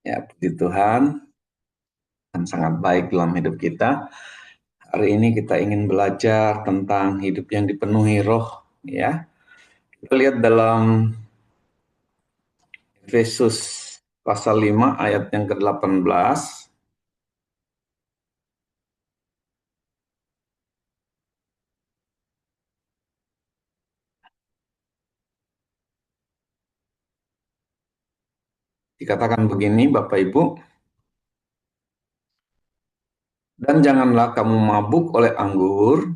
Ya, puji Tuhan, yang sangat baik dalam hidup kita. Hari ini kita ingin belajar tentang hidup yang dipenuhi roh, ya. Kita lihat dalam Efesus pasal 5 ayat yang ke-18. Dikatakan begini, Bapak Ibu, dan janganlah kamu mabuk oleh anggur,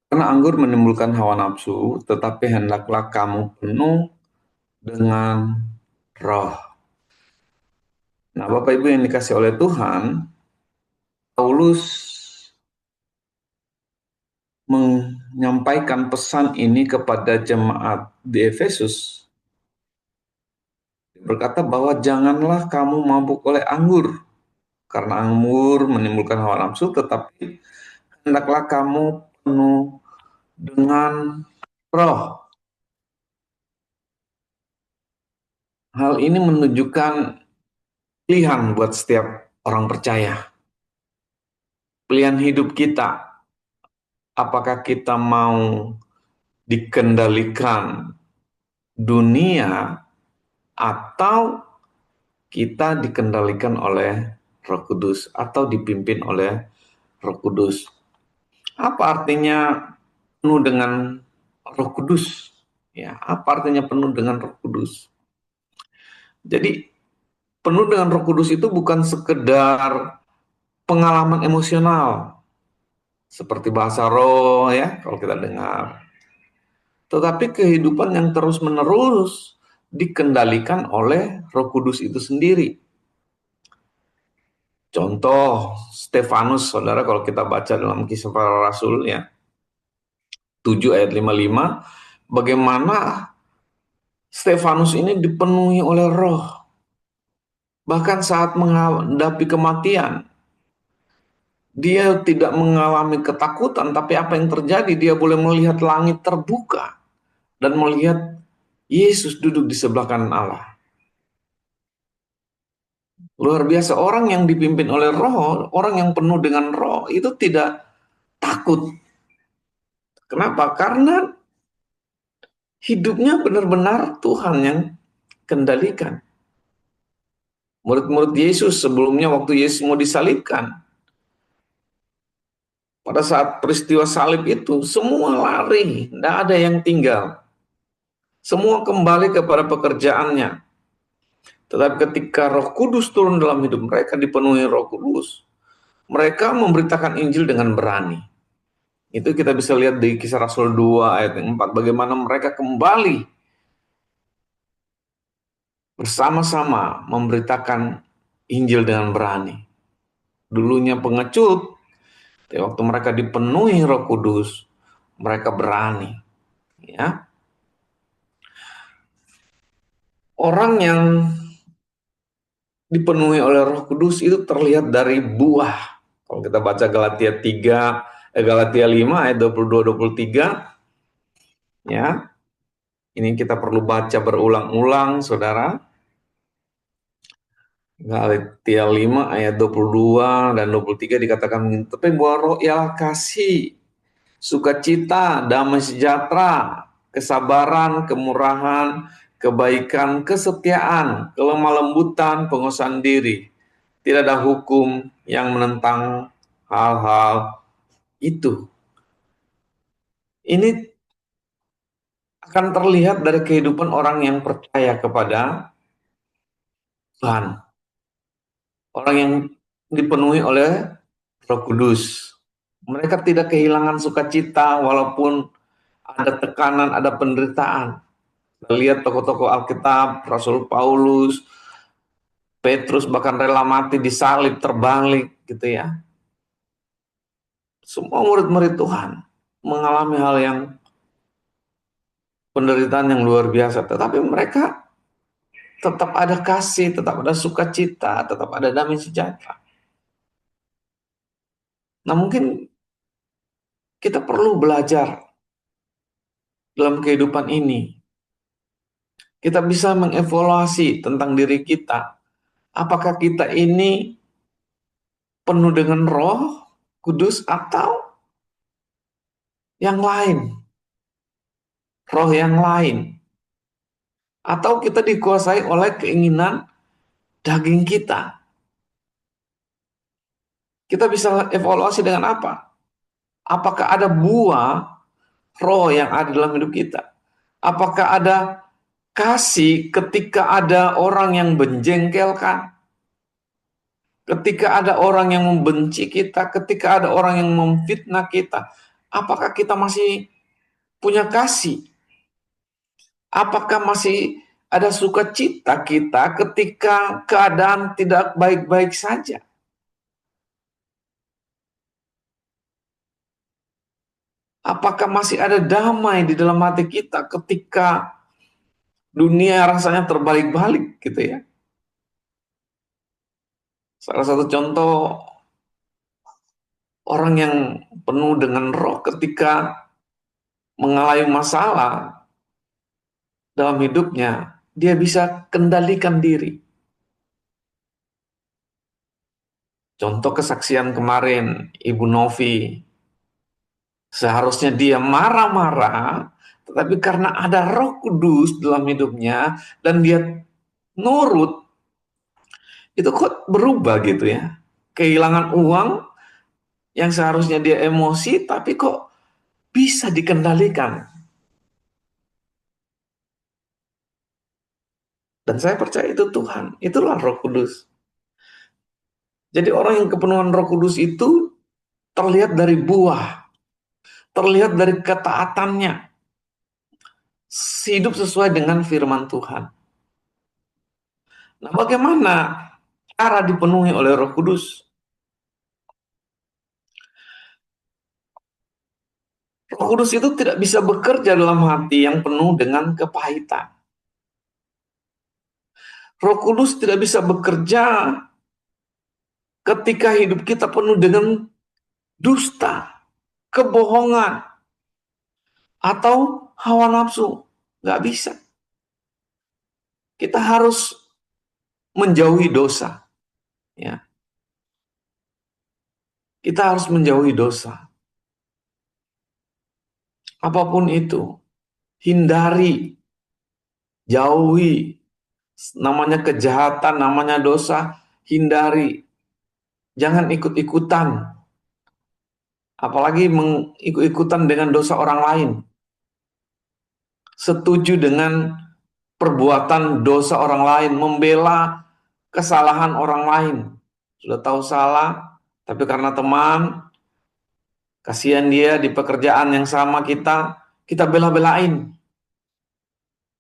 karena anggur menimbulkan hawa nafsu, tetapi hendaklah kamu penuh dengan roh. Nah, Bapak Ibu yang dikasih oleh Tuhan, Paulus menyampaikan pesan ini kepada jemaat di Efesus. Berkata bahwa janganlah kamu mabuk oleh anggur, karena anggur menimbulkan hawa nafsu, tetapi hendaklah kamu penuh dengan roh. Hal ini menunjukkan pilihan buat setiap orang percaya. Pilihan hidup kita, apakah kita mau dikendalikan dunia atau kita dikendalikan oleh Roh Kudus atau dipimpin oleh Roh Kudus. Apa artinya penuh dengan Roh Kudus? Ya, apa artinya penuh dengan Roh Kudus? Jadi, penuh dengan Roh Kudus itu bukan sekedar pengalaman emosional seperti bahasa roh ya, kalau kita dengar. Tetapi kehidupan yang terus-menerus dikendalikan oleh Roh Kudus itu sendiri. Contoh Stefanus, saudara, kalau kita baca dalam Kisah Para Rasul ya, 7 ayat 55, bagaimana Stefanus ini dipenuhi oleh roh. Bahkan saat menghadapi kematian, dia tidak mengalami ketakutan, tapi apa yang terjadi? Dia boleh melihat langit terbuka dan melihat Yesus duduk di sebelah kanan Allah. Luar biasa, orang yang dipimpin oleh roh, orang yang penuh dengan roh, itu tidak takut. Kenapa? Karena hidupnya benar-benar Tuhan yang kendalikan. Murid-murid Yesus sebelumnya waktu Yesus mau disalibkan, pada saat peristiwa salib itu, semua lari, tidak ada yang tinggal. Semua kembali kepada pekerjaannya. Tetapi ketika Roh Kudus turun dalam hidup mereka, dipenuhi Roh Kudus, mereka memberitakan Injil dengan berani. Itu kita bisa lihat di Kisah Rasul 2 ayat 4, bagaimana mereka kembali bersama-sama memberitakan Injil dengan berani. Dulunya pengecut, waktu mereka dipenuhi Roh Kudus, mereka berani. Ya, orang yang dipenuhi oleh Roh Kudus itu terlihat dari buah. Kalau kita baca Galatia 5 ayat 22-23, ya. Ini kita perlu baca berulang-ulang, Saudara. Galatia 5 ayat 22 dan 23 dikatakan begini, tapi buah roh ialah kasih, sukacita, damai sejahtera, kesabaran, kemurahan, kebaikan, kesetiaan, kelemah lembutan, penguasaan diri. Tidak ada hukum yang menentang hal-hal itu. Ini akan terlihat dari kehidupan orang yang percaya kepada Tuhan. Orang yang dipenuhi oleh Roh Kudus. Mereka tidak kehilangan sukacita walaupun ada tekanan, ada penderitaan. Kita lihat tokoh-tokoh Alkitab, Rasul Paulus, Petrus bahkan rela mati disalib, terbalik gitu ya. Semua murid-murid Tuhan mengalami hal yang penderitaan yang luar biasa, tetapi mereka tetap ada kasih, tetap ada sukacita, tetap ada damai sejahtera. Nah, mungkin kita perlu belajar dalam kehidupan ini. Kita bisa mengevaluasi tentang diri kita. Apakah kita ini penuh dengan Roh Kudus atau yang lain, roh yang lain, atau kita dikuasai oleh keinginan daging kita. Kita bisa evaluasi dengan apa? Apakah ada buah roh yang ada dalam hidup kita? Apakah ada kasih ketika ada orang yang menjengkelkan? Ketika ada orang yang membenci kita, ketika ada orang yang memfitnah kita, apakah kita masih punya kasih? Apakah masih ada sukacita kita ketika keadaan tidak baik-baik saja? Apakah masih ada damai di dalam hati kita ketika dunia rasanya terbalik-balik gitu ya? Salah satu contoh orang yang penuh dengan roh ketika mengalami masalah dalam hidupnya, dia bisa kendalikan diri. Contoh kesaksian kemarin, Ibu Novi, seharusnya dia marah-marah, tetapi karena ada Roh Kudus dalam hidupnya dan dia nurut, itu kok berubah gitu ya. Kehilangan uang yang seharusnya dia emosi, tapi kok bisa dikendalikan. Dan saya percaya itu Tuhan, itulah Roh Kudus. Jadi orang yang kepenuhan Roh Kudus itu terlihat dari buah, terlihat dari ketaatannya, hidup sesuai dengan firman Tuhan. Nah, bagaimana cara dipenuhi oleh Roh Kudus? Roh Kudus itu tidak bisa bekerja dalam hati yang penuh dengan kepahitan. Roh Kudus tidak bisa bekerja ketika hidup kita penuh dengan dusta, kebohongan, atau hawa nafsu. Nggak bisa. Kita harus menjauhi dosa. Ya, kita harus menjauhi dosa. Apapun itu, hindari, jauhi. Namanya kejahatan, namanya dosa, hindari. Jangan ikut-ikutan. Apalagi mengikut-ikutan dengan dosa orang lain. Setuju dengan perbuatan dosa orang lain, membela kesalahan orang lain. Sudah tahu salah, tapi karena teman, kasihan dia di pekerjaan yang sama kita bela-belain.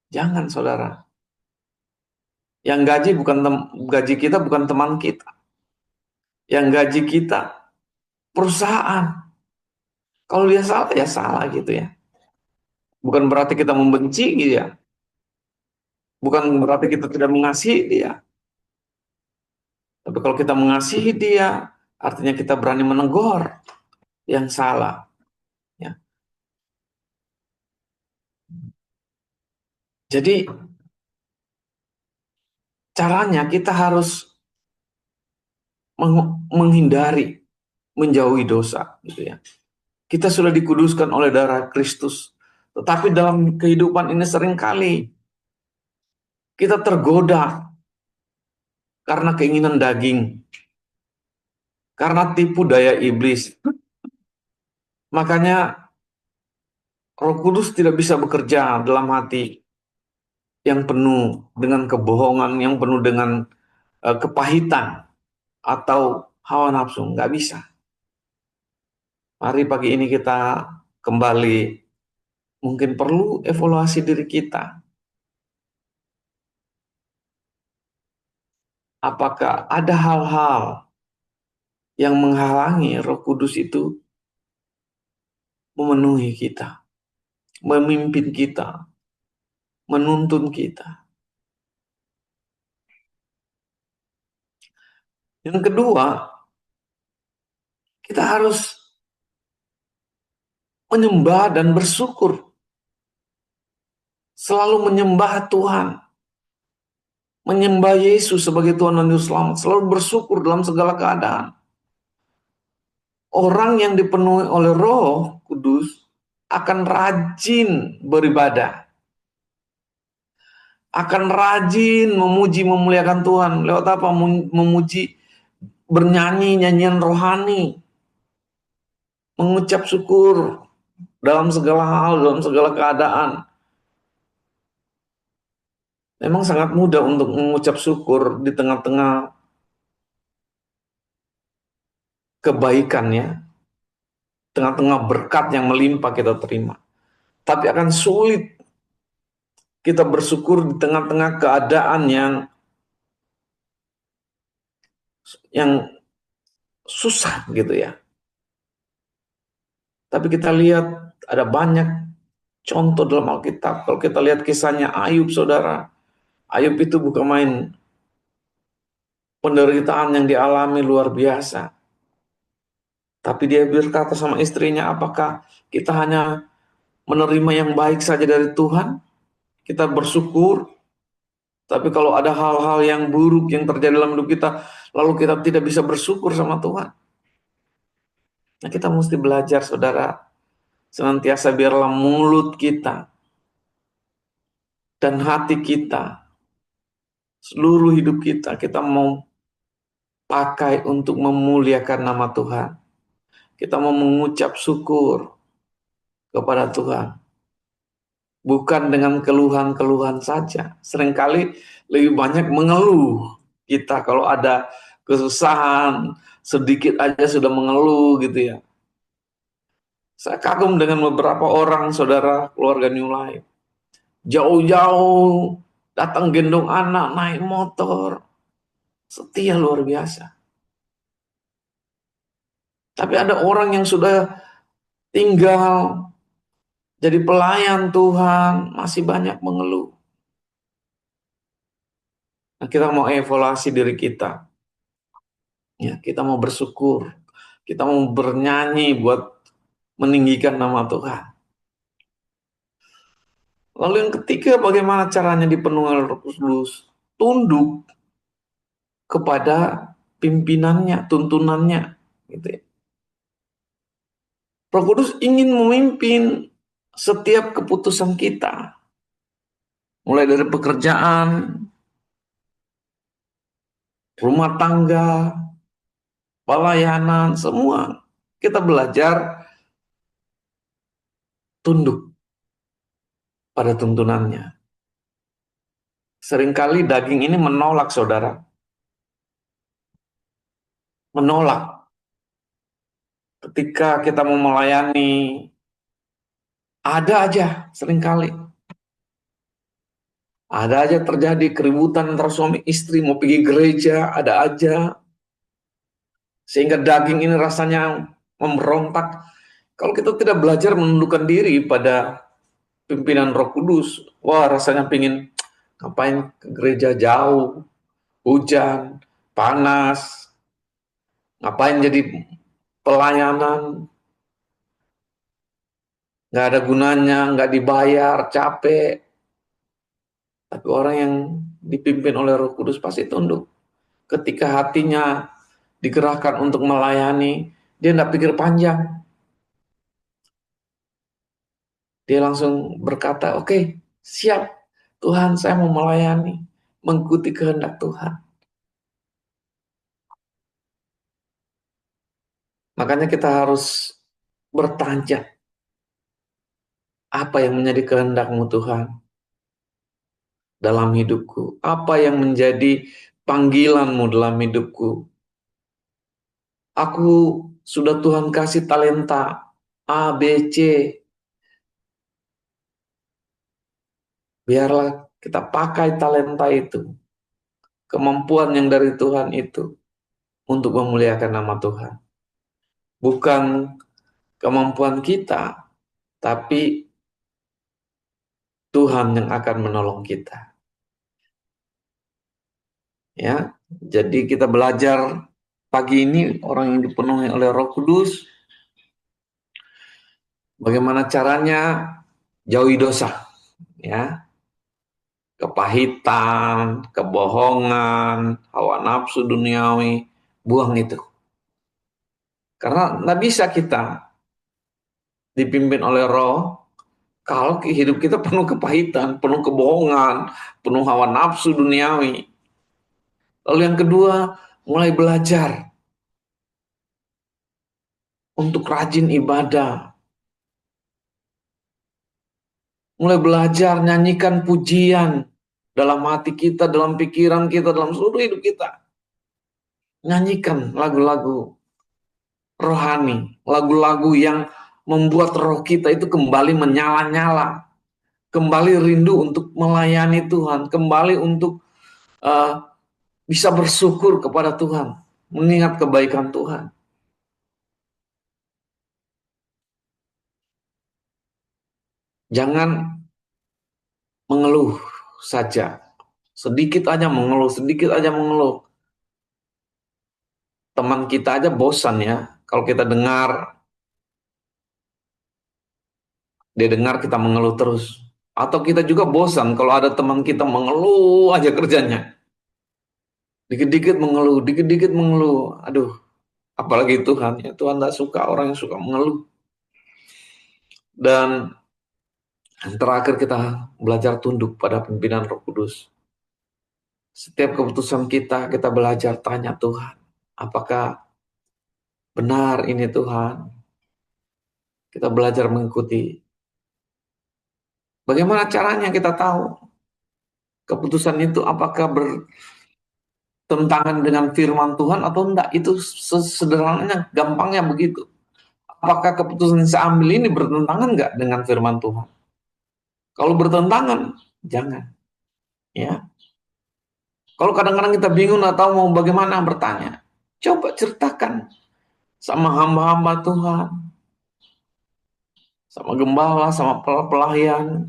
Jangan, saudara. Yang gaji kita bukan teman kita. Yang gaji kita perusahaan. Kalau dia salah ya salah gitu ya. Bukan berarti kita membenci gitu ya. Bukan berarti kita tidak mengasihi dia. Tapi kalau kita mengasihi dia, artinya kita berani menegur yang salah. Ya. Jadi caranya kita harus menghindari, menjauhi dosa, gitu ya. Kita sudah dikuduskan oleh darah Kristus, tetapi dalam kehidupan ini seringkali kita tergoda karena keinginan daging, karena tipu daya iblis. Makanya Roh Kudus tidak bisa bekerja dalam hati yang penuh dengan kebohongan, yang penuh dengan kepahitan atau hawa nafsu. Nggak bisa. Mari pagi ini kita kembali, mungkin perlu evaluasi diri kita. Apakah ada hal-hal yang menghalangi Roh Kudus itu memenuhi kita, memimpin kita, menuntun kita. Yang kedua, kita harus menyembah dan bersyukur selalu menyembah Tuhan, menyembah Yesus sebagai Tuhan dan Juru Selamat, selalu bersyukur dalam segala keadaan. Orang yang dipenuhi oleh Roh Kudus akan rajin beribadah, akan rajin memuji memuliakan Tuhan. Lewat apa? Memuji, bernyanyi nyanyian rohani, mengucap syukur dalam segala hal, dalam segala keadaan. Memang sangat mudah untuk mengucap syukur di tengah-tengah kebaikannya, tengah-tengah berkat yang melimpah kita terima. Tapi akan sulit kita bersyukur di tengah-tengah keadaan yang susah gitu ya. Tapi kita lihat ada banyak contoh dalam Alkitab. Kalau kita lihat kisahnya Ayub, saudara, Ayub itu bukan main, penderitaan yang dialami luar biasa. Tapi dia berkata sama istrinya, apakah kita hanya menerima yang baik saja dari Tuhan? Kita bersyukur. Tapi kalau ada hal-hal yang buruk yang terjadi dalam hidup kita, lalu kita tidak bisa bersyukur sama Tuhan. Nah, kita mesti belajar, saudara, senantiasa biarlah mulut kita dan hati kita, seluruh hidup kita, kita mau pakai untuk memuliakan nama Tuhan. Kita mau mengucap syukur kepada Tuhan. Bukan dengan keluhan-keluhan saja. Seringkali lebih banyak mengeluh kita kalau ada kesusahan, sedikit aja sudah mengeluh gitu ya. Saya kagum dengan beberapa orang, saudara, keluarga New Life. Jauh-jauh datang gendong anak, naik motor. Setia luar biasa. Tapi ada orang yang sudah tinggal jadi pelayan Tuhan, masih banyak mengeluh. Nah, kita mau evaluasi diri kita. Ya, kita mau bersyukur. Kita mau bernyanyi buat meninggikan nama Tuhan. Lalu yang ketiga, bagaimana caranya dipenuhi oleh Roh Kudus? Tunduk kepada pimpinannya, tuntunannya. Gitu ya. Roh Kudus ingin memimpin setiap keputusan kita. Mulai dari pekerjaan, rumah tangga, pelayanan, semua. Kita belajar tunduk pada tuntunannya. Seringkali daging ini menolak, saudara. Menolak. Ketika kita mau melayani, ada aja seringkali. Ada aja terjadi keributan antara suami istri, mau pergi gereja, ada aja. Sehingga daging ini rasanya memberontak. Kalau kita tidak belajar menundukkan diri pada pimpinan Roh Kudus, wah rasanya pingin ngapain ke gereja jauh, hujan, panas, ngapain jadi pelayanan, nggak ada gunanya, nggak dibayar, capek. Tapi orang yang dipimpin oleh Roh Kudus pasti tunduk. Ketika hatinya digerakkan untuk melayani, dia nggak pikir panjang. Dia langsung berkata, oke, siap Tuhan, saya mau melayani, mengikuti kehendak Tuhan. Makanya kita harus bertanya, apa yang menjadi kehendak-Mu Tuhan dalam hidupku? Apa yang menjadi panggilan-Mu dalam hidupku? Aku sudah Tuhan kasih talenta A, B, C. Biarlah kita pakai talenta itu, kemampuan yang dari Tuhan itu, untuk memuliakan nama Tuhan. Bukan kemampuan kita, tapi Tuhan yang akan menolong kita. Ya, jadi kita belajar pagi ini orang yang dipenuhi oleh Roh Kudus, bagaimana caranya jauhi dosa, ya. kepahitan, kebohongan, hawa nafsu duniawi, buang itu. Karena nggak bisa kita dipimpin oleh roh kalau hidup kita penuh kepahitan, penuh kebohongan, penuh hawa nafsu duniawi. Lalu yang kedua, mulai belajar untuk rajin ibadah. Mulai belajar nyanyikan pujian dalam hati kita, dalam pikiran kita, dalam seluruh hidup kita. Nyanyikan lagu-lagu rohani, lagu-lagu yang membuat roh kita itu kembali menyala-nyala, kembali rindu untuk melayani Tuhan, kembali untuk uh, bisa bersyukur kepada Tuhan, mengingat kebaikan Tuhan. Jangan mengeluh saja, sedikit aja mengeluh, sedikit aja mengeluh. Teman kita aja bosan ya, kalau kita dengar, dia dengar kita mengeluh terus. Atau kita juga bosan kalau ada teman kita mengeluh aja kerjanya. Dikit-dikit mengeluh, dikit-dikit mengeluh. Aduh, apalagi Tuhan. Ya, Tuhan tidak suka orang yang suka mengeluh. Dan yang terakhir kita belajar tunduk pada pimpinan Roh Kudus. Setiap keputusan kita belajar tanya Tuhan. Apakah benar ini Tuhan? Kita belajar mengikuti. Bagaimana caranya kita tahu keputusan itu apakah bertentangan dengan firman Tuhan atau enggak? Itu sederhananya, gampangnya begitu. Apakah keputusan yang saya ambil ini bertentangan enggak dengan firman Tuhan? Kalau bertentangan, jangan. Ya. Kalau kadang-kadang kita bingung atau mau bagaimana bertanya, coba ceritakan sama hamba-hamba Tuhan, sama gembala, sama pelayan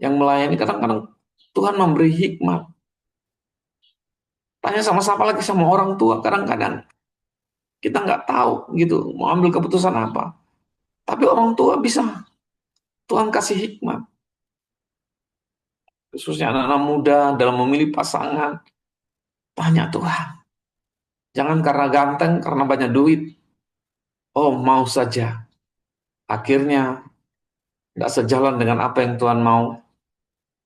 yang melayani. Kadang-kadang Tuhan memberi hikmat. Tanya sama siapa lagi, sama orang tua. Kadang-kadang kita nggak tahu gitu mau ambil keputusan apa. Tapi orang tua bisa Tuhan kasih hikmat. Khususnya anak-anak muda dalam memilih pasangan. Tanya Tuhan. Jangan karena ganteng, karena banyak duit. Oh, mau saja. Akhirnya nggak sejalan dengan apa yang Tuhan mau,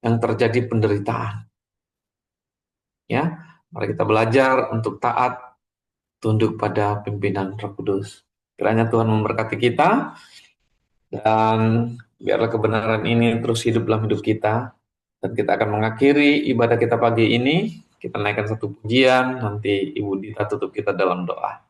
yang terjadi penderitaan. Ya, mari kita belajar untuk taat, tunduk pada pimpinan Roh Kudus. Kiranya Tuhan memberkati kita dan biarlah kebenaran ini terus hidup dalam hidup kita. Dan kita akan mengakhiri ibadah kita pagi ini. Kita naikkan satu pujian, nanti Ibu Dita tutup kita dalam doa.